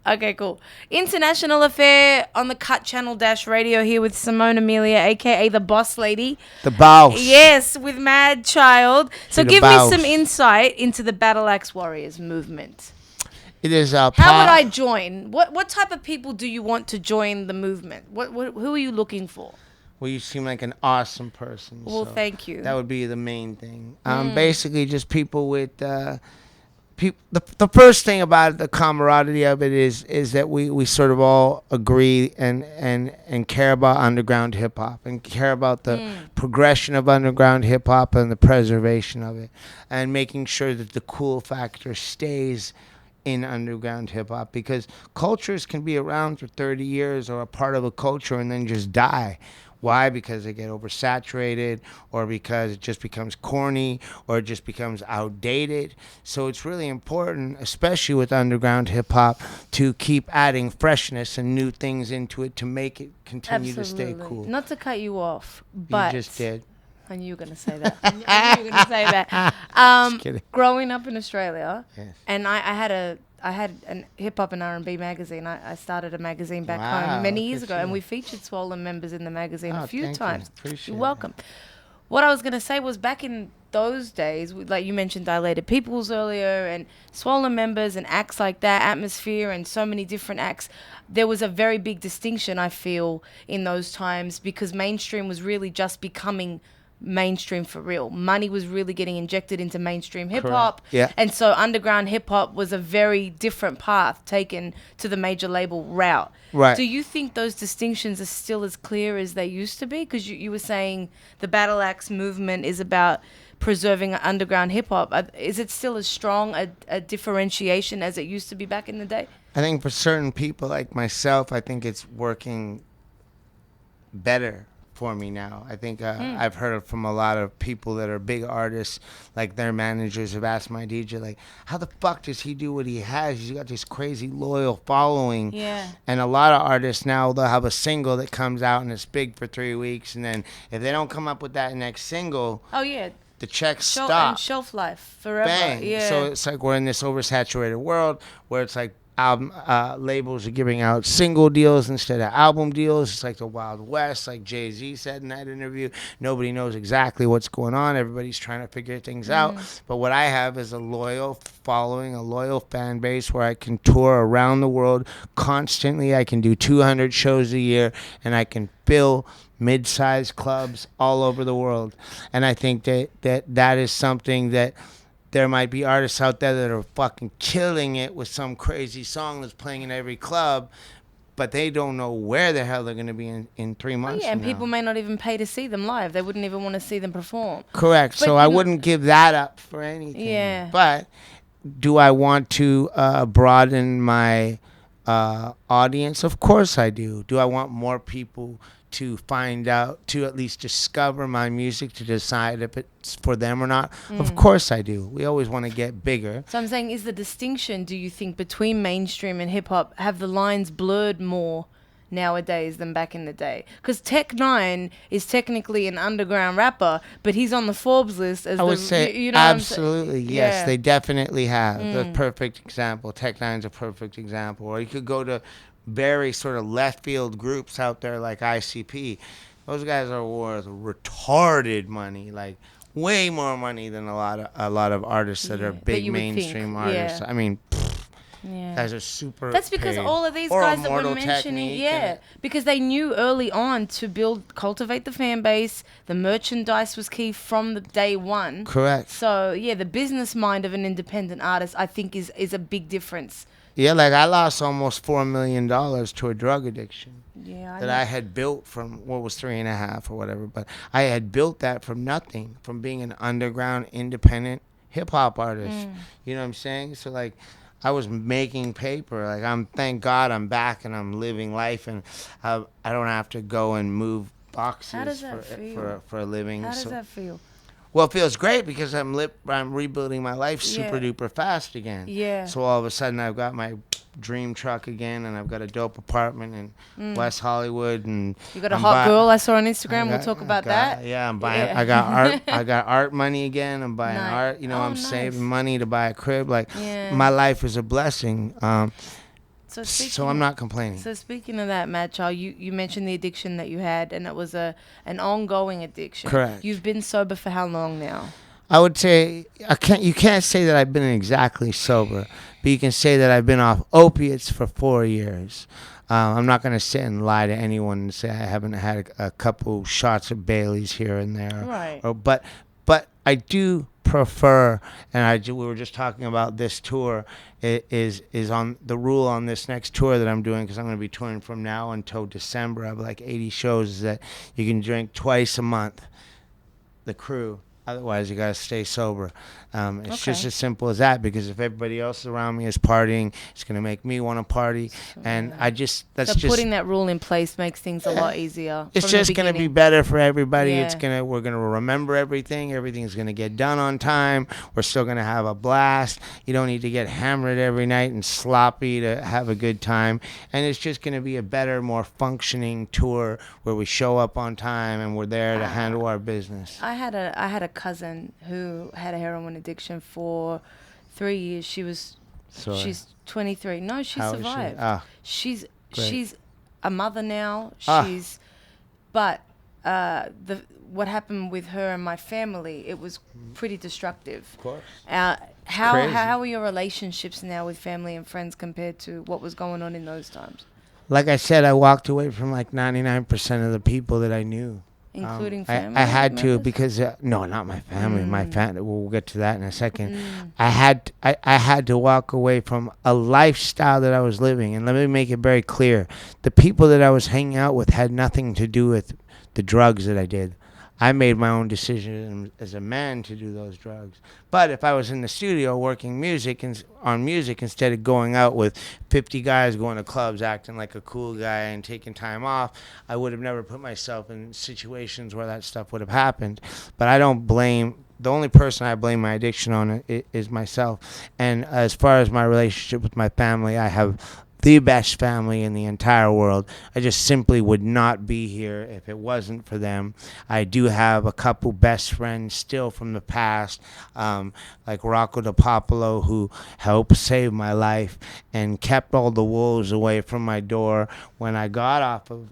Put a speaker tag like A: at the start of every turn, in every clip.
A: Okay, cool. International affair on the Cut Channel Dash Radio here with Simone Amelia, aka the Boss Lady.
B: The boss.
A: Yes, with Madchild. So
B: The
A: give me
B: boss.
A: some insight into the Battle Axe Warriors movement.
B: It is
A: How would I join? What type of people do you want to join the movement? Who are you looking for?
B: Well, you seem like an awesome person.
A: Well,
B: so
A: thank you.
B: That would be the main thing. Basically, just people with the first thing about the camaraderie of it is that we sort of all agree and care about underground hip hop and care about the progression of underground hip hop and the preservation of it and making sure that the cool factor stays in underground hip hop, because cultures can be around for 30 years or a part of a culture and then just die. Why? Because they get oversaturated, or because it just becomes corny, or it just becomes outdated. So it's really important, especially with underground hip hop, to keep adding freshness and new things into it to make it continue to stay cool.
A: Not to cut you off, but
B: You just did.
A: I knew you were going to say that. I knew you were going to say that.
B: Just kidding.
A: Growing up in Australia,
B: Yes.
A: and I had a hip hop and R&B magazine. I started a magazine back
B: Wow,
A: home many
B: look
A: years
B: at
A: ago,
B: you.
A: and we featured Swollen members in the magazine a few
B: Thank
A: times.
B: You. Appreciate
A: You're welcome. What I was going to say was, back in those days, like you mentioned Dilated Peoples earlier, and Swollen members and acts like that, Atmosphere and so many different acts, there was a very big distinction, I feel, in those times, because mainstream was really just becoming mainstream for real. Money was really getting injected into mainstream hip hop.
B: Yeah.
A: And so underground hip hop was a very different path taken to the major label route.
B: Right.
A: Do you think those distinctions are still as clear as they used to be? Because you were saying the Battle Axe movement is about preserving underground hip hop. Is it still as strong a differentiation as it used to be back in the day?
B: I think for certain people like myself, I think it's working better for me now. I think I've heard from a lot of people that are big artists, like their managers have asked my DJ, like, how the fuck does he do what he has? He's got this crazy loyal following.
A: Yeah.
B: And a lot of artists now, they'll have a single that comes out and it's big for 3 weeks, and then if they don't come up with that next single,
A: Oh, yeah.
B: the checks
A: And
B: stop.
A: shelf life forever.
B: Bang.
A: Yeah.
B: So it's like we're in this oversaturated world where it's like album labels are giving out single deals instead of album deals. It's like the Wild West, like Jay-Z said in that interview. Nobody knows exactly what's going on. Everybody's trying to figure things out. But what I have is a loyal following, a loyal fan base where I can tour around the world constantly. I can do 200 shows a year, and I can fill mid-sized clubs all over the world. And I think that is something that there might be artists out there that are fucking killing it with some crazy song that's playing in every club, but they don't know where the hell they're going to be in 3 months.
A: Yeah, and
B: from now.
A: people may not even pay to see them live. They wouldn't even want to see them perform.
B: Correct.
A: But
B: So I wouldn't give that up for anything.
A: Yeah.
B: But do I want to broaden my audience? Of course I do. Do I want more people to find out, to at least discover my music, to decide if it's for them or not? Of course I do. We always want to get bigger.
A: So I'm saying, is the distinction, do you think, between mainstream and hip-hop, have the lines blurred more nowadays than back in the day? Because Tech Nine is technically an underground rapper, but he's on the Forbes list as
B: I would say
A: you know what I'm
B: absolutely,
A: saying?
B: yes.
A: Yeah.
B: They definitely have. The perfect example. Tech Nine's a perfect example. Or you could go to very sort of left field groups out there like ICP. Those guys are worth retarded money, like way more money than a lot of artists that are big
A: you would
B: mainstream
A: think,
B: artists.
A: yeah.
B: I mean,
A: Yeah.
B: guys are super.
A: That's because
B: paid.
A: all of these
B: Or
A: guys that we're
B: Immortal
A: mentioning,
B: Technique
A: yeah, because they knew early on to cultivate the fan base. The merchandise was key from the day one.
B: Correct.
A: So yeah, the business mind of an independent artist, I think, is a big difference.
B: Yeah, like I lost almost $4 million to a drug addiction.
A: Yeah,
B: That I had built from what was 3.5 or whatever, but I had built that from nothing, from being an underground independent hip hop artist. You know what I'm saying? So like, I was making paper. Like thank God I'm back and I'm living life, and I don't have to go and move boxes
A: How does that feel?
B: for a living.
A: How does that feel?
B: Well, it feels great because I'm rebuilding my life super duper fast again.
A: Yeah.
B: So all of a sudden I've got my dream truck again, and I've got a dope apartment in West Hollywood, and
A: You got a hot girl I saw on Instagram. We'll talk about that.
B: Yeah, I'm buying.
A: Yeah.
B: I got art. I got art money again. I'm buying
A: Nice.
B: art. You know,
A: Oh,
B: I'm
A: nice.
B: saving money to buy a crib. Like
A: Yeah.
B: my life is a blessing. So I'm not complaining.
A: So speaking of that, Madchild, you mentioned the addiction that you had, and it was an ongoing addiction.
B: Correct.
A: You've been sober for how long now?
B: I would say you can't say that I've been exactly sober, but you can say that I've been off opiates for 4 years. I'm not going to sit and lie to anyone and say I haven't had a couple shots of Bailey's here and there.
A: Right.
B: But I do prefer, and we were just talking about this tour. Is on the rule on this next tour that I'm doing, because I'm going to be touring from now until December. I have like 80 shows. Is that you can drink twice a month. The crew. Otherwise, you gotta stay sober. It's just as simple as that. Because if everybody else around me is partying, it's gonna make me want to party. And
A: putting that rule in place makes things a lot easier.
B: It's just gonna be better for everybody.
A: Yeah.
B: We're gonna remember everything. Everything's gonna get done on time. We're still gonna have a blast. You don't need to get hammered every night and sloppy to have a good time. And it's just gonna be a better, more functioning tour where we show up on time and we're there to handle our business.
A: I had a cousin who had a heroin addiction for 3 years. She's 23. No, she
B: How
A: survived.
B: Is she?
A: She's a mother now. But what happened with her and my family, it was pretty destructive.
B: Of course.
A: How are your relationships now with family and friends compared to what was going on in those times?
B: Like I said, I walked away from like 99% of the people that I knew.
A: Including family?
B: I had to
A: members?
B: because no, not my family. My family. We'll get to that in a second. I had to walk away from a lifestyle that I was living, and let me make it very clear: the people that I was hanging out with had nothing to do with the drugs that I did. I made my own decision as a man to do those drugs. But if I was in the studio working on music instead of going out with 50 guys going to clubs acting like a cool guy and taking time off, I would have never put myself in situations where that stuff would have happened. But I don't blame. The only person I blame my addiction on is myself. And as far as my relationship with my family, I have the best family in the entire world. I just simply would not be here if it wasn't for them. I do have a couple best friends still from the past, like Rocco DiPapalo, who helped save my life and kept all the wolves away from my door when I got off of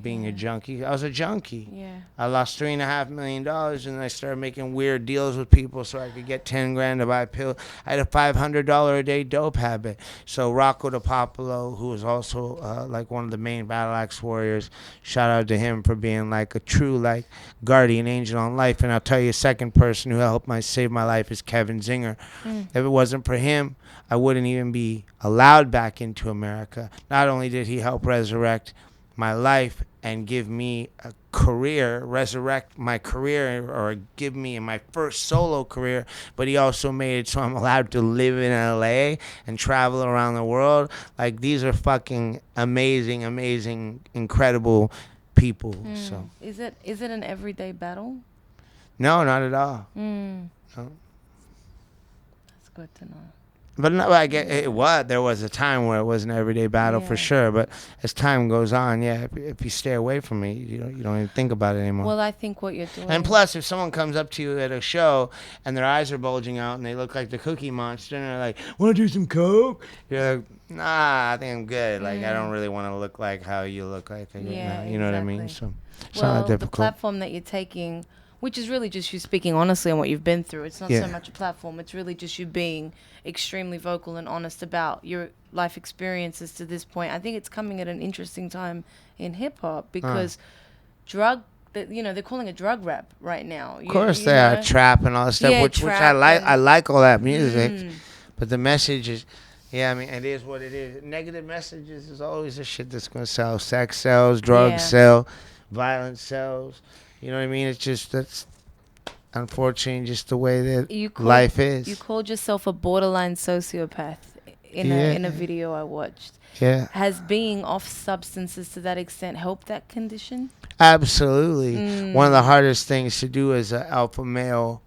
B: being a junkie. I was a junkie.
A: Yeah.
B: I lost $3.5 million, and I started making weird deals with people so I could get 10 grand to buy a pill. I had a $500 a day dope habit. So Rocco DiPapalo, who was also like one of the main Battle Axe warriors, shout out to him for being like a true like guardian angel on life. And I'll tell you, a second person who helped save my life is Kevin Zinger. If it wasn't for him, I wouldn't even be allowed back into America. Not only did he help resurrect my life and give me a career, resurrect my career, or give me my first solo career, but he also made it so I'm allowed to live in LA and travel around the world. Like, these are fucking amazing, incredible people. So
A: is it an everyday battle?
B: no, not at all.
A: No.
B: No.
A: That's good to know.
B: But no, I get it. There was a time where it was an everyday battle for sure. But as time goes on, if you stay away from me, you don't even think about it anymore.
A: Well, I think what you're doing.
B: And plus, if someone comes up to you at a show and their eyes are bulging out and they look like the Cookie Monster and they're like, "Want to do some coke?" You're like, "Nah, I think I'm good. Like, I don't really want to look like how you look like." You know what I mean? So it's not that difficult.
A: The platform that you're taking, which is really just you speaking honestly on what you've been through. It's not so much a platform. It's really just you being extremely vocal and honest about your life experiences to this point. I think it's coming at an interesting time in hip hop because they're calling it drug rap right now.
B: Of course they are, trap and all that stuff, which I like. I like all that music, but the message is, I mean, it is what it is. Negative messages is always the shit that's gonna sell. Sex sells, drugs sell, violence sells. You know what I mean? It's just that's unfortunately just the way that life is.
A: You called yourself a borderline sociopath in a video I watched.
B: Yeah.
A: Has being off substances to that extent helped that condition?
B: Absolutely. One of the hardest things to do as an alpha male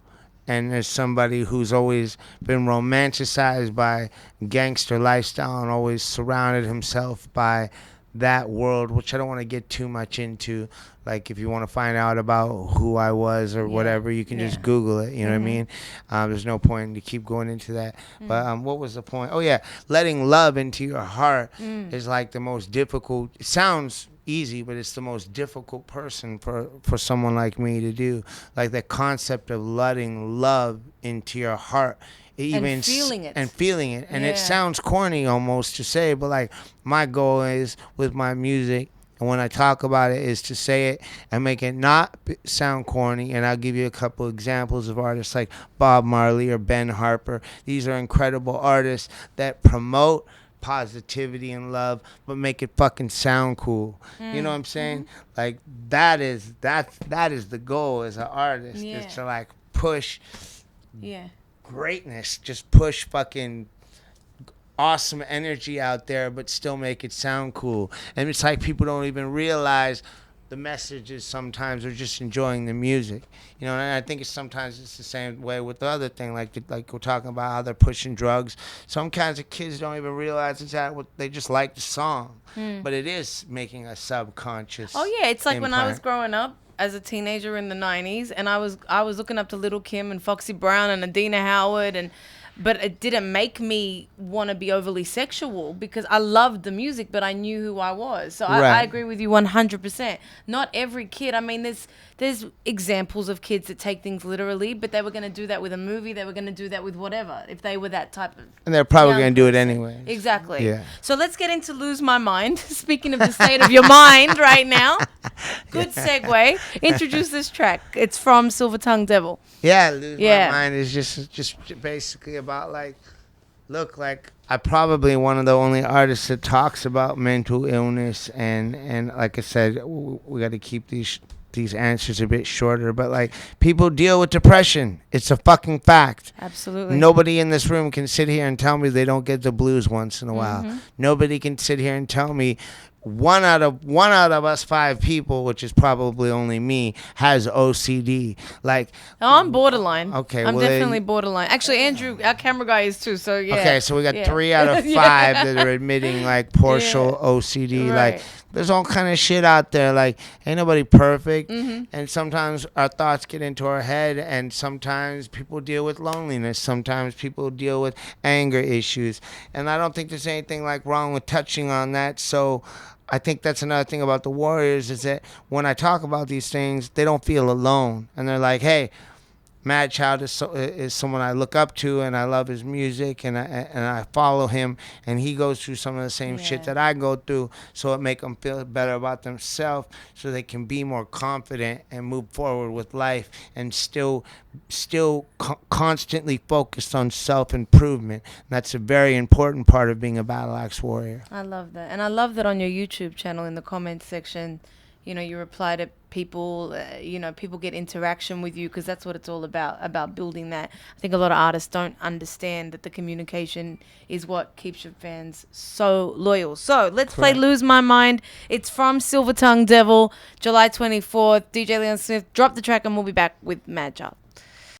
B: and as somebody who's always been romanticized by gangster lifestyle and always surrounded himself by that world, which I don't want to get too much into. Like, if you want to find out about who I was or whatever, you can just Google it. You know what I mean? There's no point to keep going into that. But what was the point? Oh, yeah. Letting love into your heart is like the most difficult. It sounds easy, but it's the most difficult person for someone like me to do. Like, the concept of letting love into your heart.
A: And feeling it.
B: And it sounds corny almost to say, but like, my goal is with my music, and when I talk about it, is to say it and make it not sound corny. And I'll give you a couple examples of artists like Bob Marley or Ben Harper. These are incredible artists that promote positivity and love, but make it fucking sound cool. You know what I'm saying? Like, that is the goal as an artist, is to like push greatness, just push fucking awesome energy out there, but still make it sound cool. And it's like people don't even realize the messages sometimes, are just enjoying the music, you know. And I think sometimes it's the same way with the other thing, like we're talking about how they're pushing drugs. Some kinds of kids don't even realize it's that, they just like the song, but it is making a subconscious.
A: Oh yeah, it's like
B: implant.
A: when I was growing up as a teenager in the 90s, and I was looking up to Little Kim and Foxy Brown and Adina Howard, but it didn't make me want to be overly sexual, because I loved the music, but I knew who I was. So I agree with you 100%. Not every kid. I mean, there's examples of kids that take things literally, but they were going to do that with a movie. They were going to do that with whatever, if they were that type of.
B: And they're probably going to do it anyway.
A: Exactly.
B: Yeah.
A: So let's get into Lose My Mind. Speaking of the state of your mind right now. Good segue. Introduce this track. It's from Silver Tongue Devil.
B: Yeah, Lose My Mind is just basically about, like, look, like, I'm probably one of the only artists that talks about mental illness, and like I said, we got to keep these answers a bit shorter, but like, people deal with depression. It's a fucking fact.
A: Absolutely.
B: Nobody in this room can sit here and tell me they don't get the blues once in a while. Nobody can sit here and tell me one out of us 5 people, which is probably only me, has OCD. Like,
A: I'm borderline.
B: Okay,
A: I'm definitely borderline. Actually, Andrew, our camera guy, is too. So yeah.
B: Okay, so we got 3 out of 5 that are admitting like partial OCD.
A: Right.
B: Like, there's all kind of shit out there. Like, ain't nobody perfect, and sometimes our thoughts get into our head, and sometimes people deal with loneliness. Sometimes people deal with anger issues, and I don't think there's anything like wrong with touching on that. So I think that's another thing about the Warriors, is that when I talk about these things, they don't feel alone, and they're like, hey, Madchild is someone I look up to, and I love his music, and I follow him, and he goes through some of the same shit that I go through, so it make them feel better about themselves, so they can be more confident and move forward with life, and still constantly focused on self-improvement. And that's a very important part of being a battle axe warrior.
A: I love that. And I love that on your YouTube channel, in the comments section, you know, you reply to people, people get interaction with you, because that's what it's all about building that. I think a lot of artists don't understand that the communication is what keeps your fans so loyal. So let's play Lose My Mind. It's from Silver Tongue Devil, July 24th. DJ Leon Smith, drop the track, and we'll be back with Madchild.